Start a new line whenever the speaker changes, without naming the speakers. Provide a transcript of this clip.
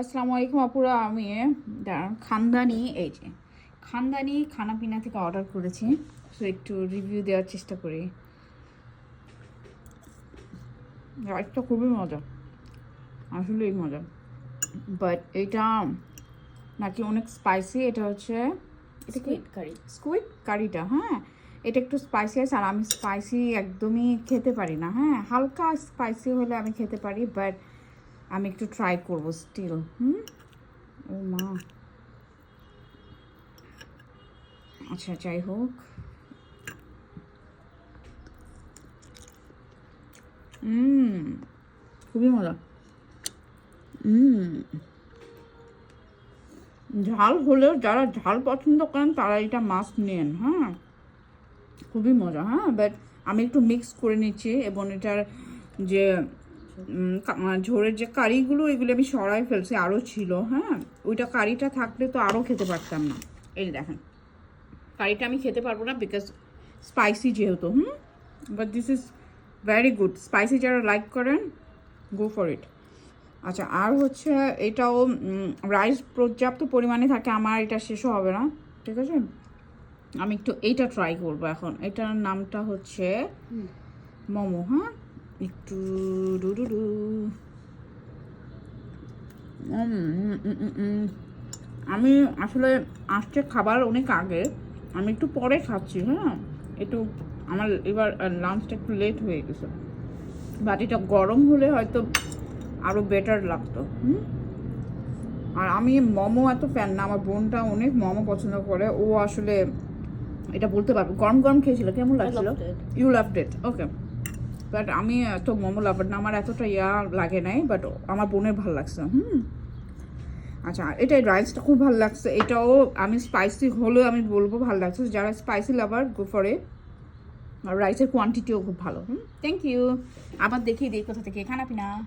আসসালামু আলাইকুম আপুরা। আমি খানদানি খানদানি খানাপিনা থেকে অর্ডার করেছি। সো একটু রিভিউ দেওয়ার চেষ্টা করি। রাইসটা খুবই মজা, আসলেই মজা। বাট এটা নাকি অনেক স্পাইসি। এটা হচ্ছে স্কুইড কারিটা। হ্যাঁ, এটা একটু স্পাইসি আছে, আর আমি স্পাইসি একদমই খেতে পারি না। হ্যাঁ, হালকা স্পাইসি হলে আমি খেতে পারি, বাট আমি একটু ট্রাই করবো স্টিল। ও মা, আচ্ছা যাই হোক। খুবই মজা। ঝাল হলেও যারা ঝাল পছন্দ করেন তারা এটা মাস্ট নেন। হ্যাঁ, খুবই মজা। হ্যাঁ, বাট আমি একটু মিক্স করে নিচ্ছি, এবং এটার যে ঝোলের যে কারিগুলো এগুলো আমি সরাই ফেলছি, আরও ছিল। হ্যাঁ, ওইটা কারিটা থাকলে তো আরও খেতে পারতাম না। এই দেখেন, কারিটা আমি খেতে পারবো না বিকজ স্পাইসি যেহেতু। But this is very good. Spicy যারা লাইক করেন, গো ফর ইট। আচ্ছা, আর হচ্ছে এটাও রাইস পর্যাপ্ত পরিমাণে থাকে, আমার এটা শেষও হবে না। ঠিক আছে, আমি একটু এইটা ট্রাই করবো এখন। এটার নামটা হচ্ছে মোমো। হ্যাঁ, একটু ডুডুডু। আমি আসলে আসছে খাবার অনেক আগে, আমি একটু পরে খাচ্ছি। হ্যাঁ, একটু আমার এবার লাঞ্চটা একটু লেট হয়ে গেছে, বাট এটা গরম হলে হয়তো আরও বেটার লাগতো। আর আমি মোমো এত ফ্যান না, আমার বোনটা অনেক মোমো পছন্দ করে, ও আসলে এটা বলতে পারবো। গরম গরম খেয়েছিল, কেমন লাগছিল? You loved it, okay. But আমি এত মোমো লাভার না, আমার এতটা লাগে নাই, বাট আমার বোনের ভালো লাগছে। আচ্ছা, এটা রাইসটা খুব ভালো লাগছে। এটাও আমি স্পাইসি হলেও আমি বলবো ভালো লাগছে। যারা spicy lover, go for it. আর রাইসের কোয়ান্টিটিও খুব ভালো। Thank you. আবার দেখিয়ে দিই কোথা থেকে খানাপিনা।